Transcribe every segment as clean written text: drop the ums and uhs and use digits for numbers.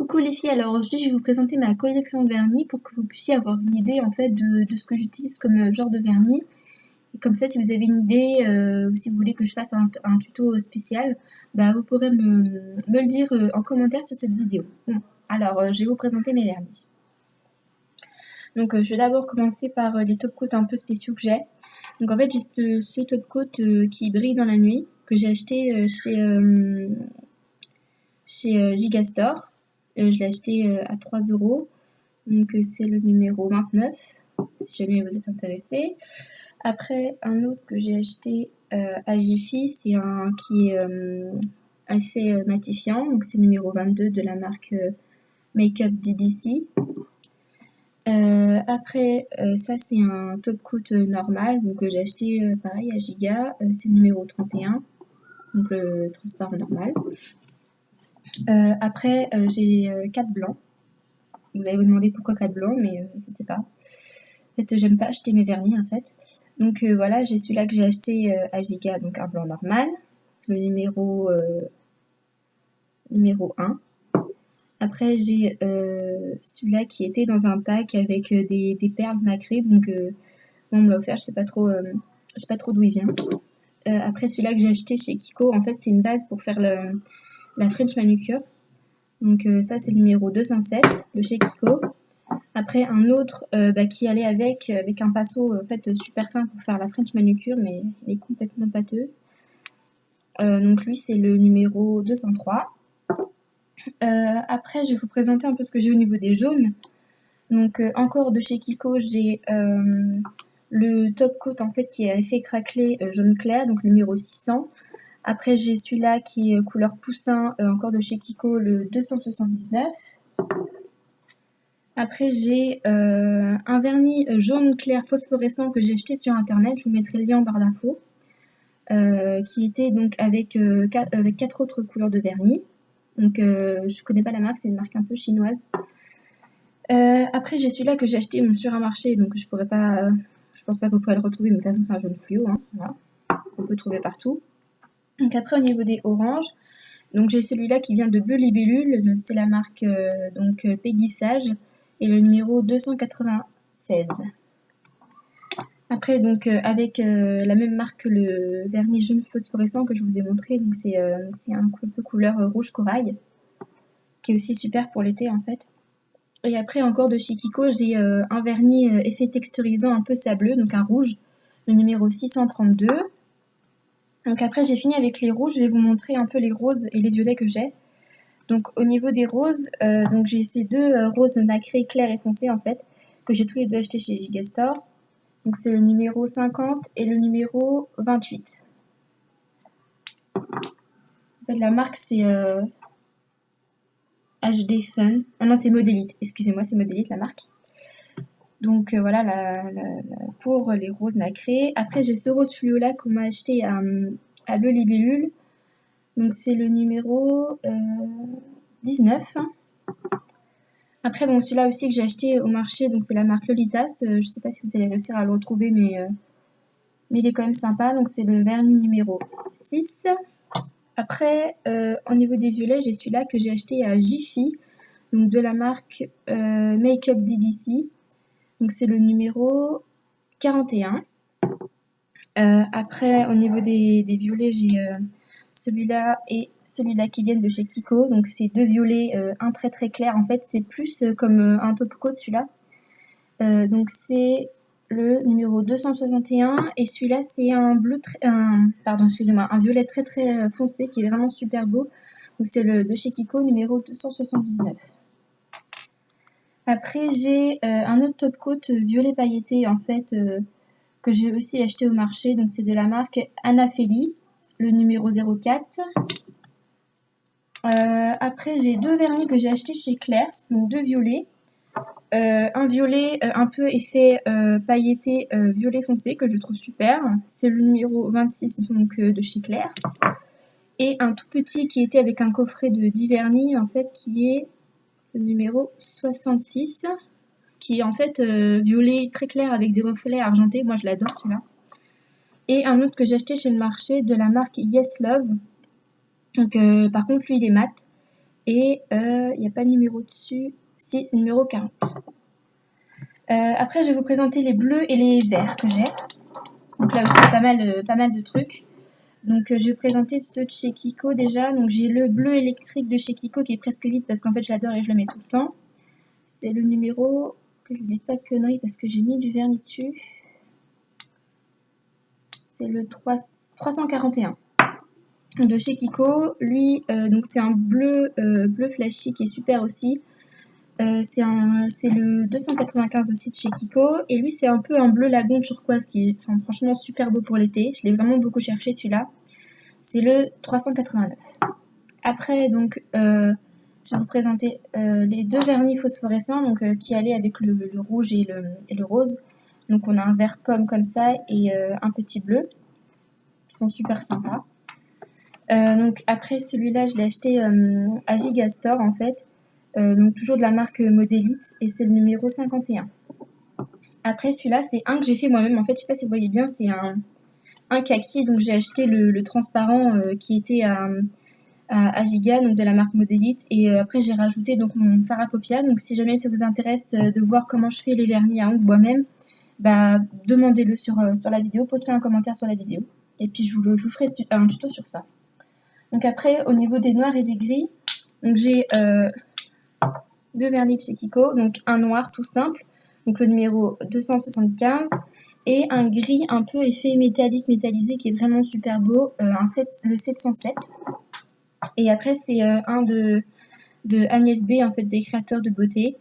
Coucou les filles, alors aujourd'hui je vais vous présenter ma collection de vernis pour que vous puissiez avoir une idée en fait de ce que j'utilise comme genre de vernis. Et comme ça, si vous avez une idée ou si vous voulez que je fasse un tuto spécial, bah, vous pourrez me le dire en commentaire sur cette vidéo. Bon, alors je vais vous présenter mes vernis. Donc je vais d'abord commencer par les top coats un peu spéciaux que j'ai. Donc en fait j'ai ce top coat qui brille dans la nuit que j'ai acheté chez Gigastore. Je l'ai acheté à 3 euros. Donc c'est le numéro 29, si jamais vous êtes intéressé. Après, un autre que j'ai acheté à Jiffy, c'est un qui est à effet matifiant. Donc c'est le numéro 22 de la marque Makeup DDC. Après, ça c'est un top coat normal, donc j'ai acheté pareil à Giga. C'est le numéro 31, donc le transparent normal. Après, j'ai 4 blancs. Vous allez vous demander pourquoi 4 blancs, mais je sais pas. En fait, j'aime pas acheter mes vernis en fait. Donc voilà, j'ai celui-là que j'ai acheté à Giga, donc un blanc normal, le numéro 1. Après, j'ai celui-là qui était dans un pack avec des perles nacrées, donc on me l'a offert, je sais pas trop d'où il vient. Après, celui-là que j'ai acheté chez Kiko, en fait, c'est une base pour faire la French manucure. Donc ça, c'est le numéro 207 de chez Kiko. Après, un autre qui allait avec un pinceau en fait, super fin pour faire la French manucure, mais il est complètement pâteux. Donc lui, c'est le numéro 203. Après, je vais vous présenter un peu ce que j'ai au niveau des jaunes. Donc encore de chez Kiko, j'ai le top coat en fait qui a effet craquelé jaune clair, donc le numéro 600. Après, j'ai celui-là qui est couleur poussin, encore de chez Kiko, le 279. Après, j'ai un vernis jaune clair phosphorescent que j'ai acheté sur internet. Je vous mettrai le lien en barre d'infos. Qui était donc avec 4 autres couleurs de vernis. Donc, je connais pas la marque, c'est une marque un peu chinoise. Après, j'ai celui-là que j'ai acheté sur un marché, donc je pourrais pas. Je pense pas que vous pourrez le retrouver, mais de toute façon, c'est un jaune fluo. Hein, voilà. On peut le trouver partout. Donc, après, au niveau des oranges, donc j'ai celui-là qui vient de Bleu Libellule, c'est la marque Peggy Sage et le numéro 296. Après, donc avec la même marque que le vernis jaune phosphorescent que je vous ai montré, donc c'est un peu couleur rouge corail, qui est aussi super pour l'été en fait. Et après encore de chez Kiko, j'ai un vernis effet texturisant un peu sableux, donc un rouge, le numéro 632. Donc après j'ai fini avec les rouges, je vais vous montrer un peu les roses et les violets que j'ai. Donc au niveau des roses, donc j'ai ces deux roses nacrées claires et foncées en fait, que j'ai tous les deux achetés chez Gigastore. Donc c'est le numéro 50 et le numéro 28. En fait la marque c'est HD Fun. Ah non c'est Modélite, excusez-moi c'est Modélite la marque. Donc voilà pour les roses nacrées. Après j'ai ce rose fluo là qu'on m'a acheté à Bleu Libellule. Donc c'est le numéro 19. Après bon celui-là aussi que j'ai acheté au marché, donc c'est la marque Lolitas. Je sais pas si vous allez réussir à le retrouver, mais il est quand même sympa. Donc c'est le vernis numéro 6. Après au niveau des violets, j'ai celui-là que j'ai acheté à Jiffy, donc de la marque Makeup DDC. Donc c'est le numéro 41. Après au niveau des violets, j'ai celui-là et celui-là qui viennent de chez Kiko. Donc c'est deux violets, un très très clair. En fait c'est plus comme un top coat celui-là. Donc c'est le numéro 261 et celui-là c'est un violet très très foncé qui est vraiment super beau. Donc c'est le de chez Kiko numéro 279. Après j'ai un autre top coat violet pailleté en fait que j'ai aussi acheté au marché. Donc c'est de la marque Anaphélie, le numéro 04. Après j'ai deux vernis que j'ai achetés chez Claire's, donc deux violets. Un violet un peu effet pailleté violet foncé que je trouve super. C'est le numéro 26 donc de chez Claire's. Et un tout petit qui était avec un coffret de 10 vernis en fait qui est le numéro 66. Qui est en fait violet très clair avec des reflets argentés. Moi je l'adore celui-là. Et un autre que j'ai acheté chez le marché de la marque Yes Love. Donc par contre lui il est mat. Et il n'y a pas de numéro dessus. Si, c'est numéro 40. Après, je vais vous présenter les bleus et les verts que j'ai. Donc là aussi, il y a pas mal de trucs. Donc je vais vous présenter ceux de chez Kiko déjà. Donc j'ai le bleu électrique de chez Kiko qui est presque vide parce qu'en fait je l'adore et je le mets tout le temps. C'est le numéro, que je ne dise pas de conneries parce que j'ai mis du vernis dessus. C'est le 341 de chez Kiko. Lui, donc c'est un bleu, bleu flashy qui est super aussi. C'est le 295 aussi de chez Kiko. Et lui, c'est un peu un bleu lagon turquoise qui est franchement super beau pour l'été. Je l'ai vraiment beaucoup cherché celui-là. C'est le 389. Après, donc, je vais vous présenter les deux vernis phosphorescents donc, qui allaient avec le rouge et le rose. Donc, on a un vert pomme comme ça et un petit bleu qui sont super sympas. Donc, après, celui-là, je l'ai acheté à Gigastore en fait. Donc, toujours de la marque Modélite et c'est le numéro 51. Après, celui-là, c'est un que j'ai fait moi-même. En fait, je sais pas si vous voyez bien, c'est un kaki. Donc, j'ai acheté le transparent qui était à Giga, donc de la marque Modélite. Et après, j'ai rajouté donc mon fard à paupières. Donc, si jamais ça vous intéresse de voir comment je fais les vernis à ongles moi-même, bah, demandez-le sur la vidéo, postez un commentaire sur la vidéo. Et puis, je vous ferai un tuto sur ça. Donc, après, au niveau des noirs et des gris, donc j'ai deux vernis de chez Kiko. Donc, un noir tout simple, donc le numéro 275. Et un gris un peu effet métallique, métallisé, qui est vraiment super beau, le 707. Et après, c'est un de Agnès B, en fait, des créateurs de beauté,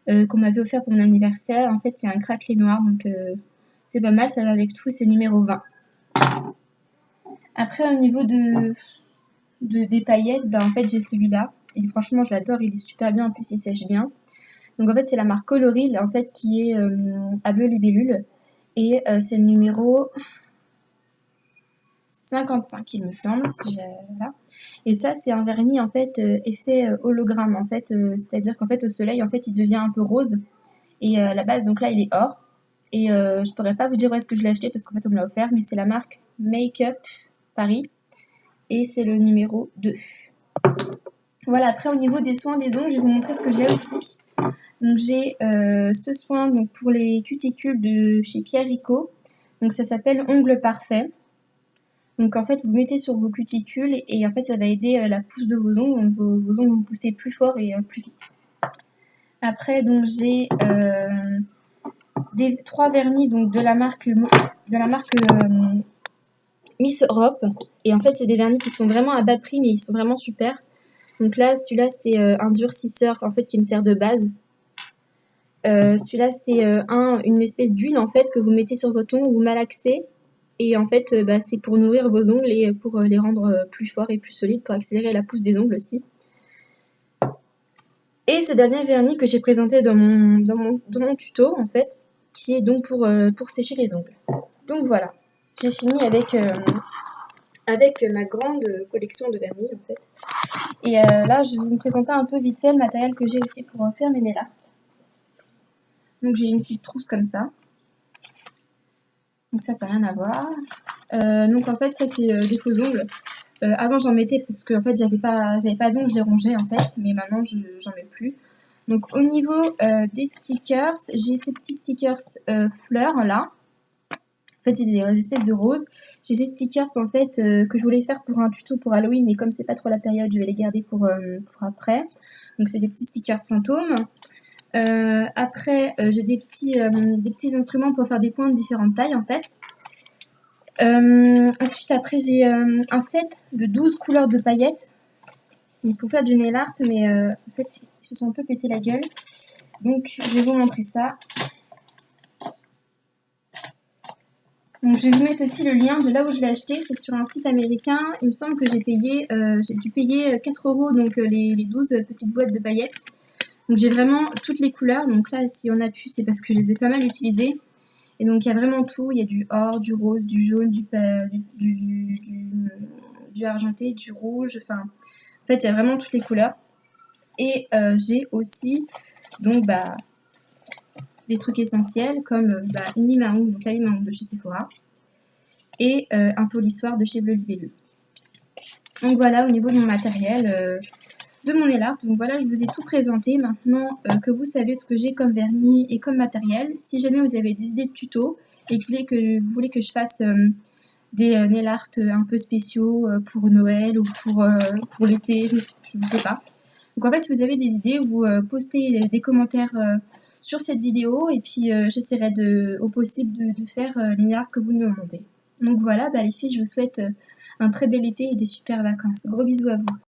qu'on m'avait offert pour mon anniversaire. En fait, c'est un craquelé noir, donc c'est pas mal, ça va avec tout, c'est numéro 20. Après, au niveau des paillettes, bah, en fait, j'ai celui-là. Et franchement, je l'adore, il est super bien, en plus, il sèche bien. Donc, en fait, c'est la marque Coloril, en fait, qui est à bleu libellule. Et c'est le numéro 55, il me semble. Voilà. Et ça, c'est un vernis en fait effet hologramme en fait, c'est-à-dire qu'en fait au soleil en fait il devient un peu rose et à la base donc là il est or et je pourrais pas vous dire où est-ce que je l'ai acheté parce qu'en fait on me l'a offert, mais c'est la marque Make Up Paris et c'est le numéro 2. Voilà, après au niveau des soins des ongles, je vais vous montrer ce que j'ai aussi. Donc j'ai ce soin donc pour les cuticules de chez Pierre Rico. Donc ça s'appelle Ongles Parfait. Donc en fait, vous mettez sur vos cuticules et en fait, ça va aider la pousse de vos ongles. Donc vos ongles vont pousser plus fort et plus vite. Après, donc j'ai trois vernis donc de la marque Miss Europe. Et en fait, c'est des vernis qui sont vraiment à bas prix, mais ils sont vraiment super. Donc là, celui-là, c'est un durcisseur en fait qui me sert de base. Celui-là, c'est une espèce d'huile en fait que vous mettez sur votre ongle, vous malaxez. Et en fait, c'est pour nourrir vos ongles et pour les rendre plus forts et plus solides, pour accélérer la pousse des ongles aussi. Et ce dernier vernis que j'ai présenté dans mon tuto, en fait, qui est donc pour sécher les ongles. Donc voilà, j'ai fini avec ma grande collection de vernis, en fait. Et là, je vais vous présenter un peu vite fait le matériel que j'ai aussi pour faire mes nail art. Donc j'ai une petite trousse comme ça. Donc ça n'a rien à voir. Donc en fait, ça c'est des faux ongles. Avant j'en mettais parce que en fait j'avais pas d'ongles, je les rongeais en fait, mais maintenant j'en mets plus. Donc au niveau des stickers, j'ai ces petits stickers fleurs là. En fait c'est des espèces de roses. J'ai ces stickers en fait que je voulais faire pour un tuto pour Halloween, mais comme c'est pas trop la période, je vais les garder pour après. Donc c'est des petits stickers fantômes. Après, j'ai des petits instruments pour faire des points de différentes tailles en fait. Ensuite, après, j'ai un set de 12 couleurs de paillettes. Donc, pour faire du nail art, mais en fait, ils se sont un peu pété la gueule. Donc, je vais vous montrer ça. Donc, je vais vous mettre aussi le lien de là où je l'ai acheté. C'est sur un site américain. Il me semble que j'ai dû payer 4 € donc les 12 petites boîtes de paillettes. Donc, j'ai vraiment toutes les couleurs. Donc là, si on a pu, c'est parce que je les ai pas mal utilisées. Et donc, il y a vraiment tout. Il y a du or, du rose, du jaune, du argenté, du rouge. Enfin, en fait, il y a vraiment toutes les couleurs. Et j'ai aussi, donc, des trucs essentiels comme une lime à ongles, donc la lime à ongles de chez Sephora. Et un polissoir de chez Bleu Libellule. Donc voilà, au niveau de mon matériel, de mon nail art. Donc voilà, je vous ai tout présenté. Maintenant que vous savez ce que j'ai comme vernis et comme matériel, si jamais vous avez des idées de tutos et que vous voulez que je fasse des nail art un peu spéciaux pour Noël ou pour l'été, je ne sais pas. Donc en fait, si vous avez des idées, vous postez des commentaires sur cette vidéo et puis j'essaierai au possible de faire les nail art que vous me demandez. Donc voilà, bah, les filles, je vous souhaite un très bel été et des super vacances. Gros bisous à vous.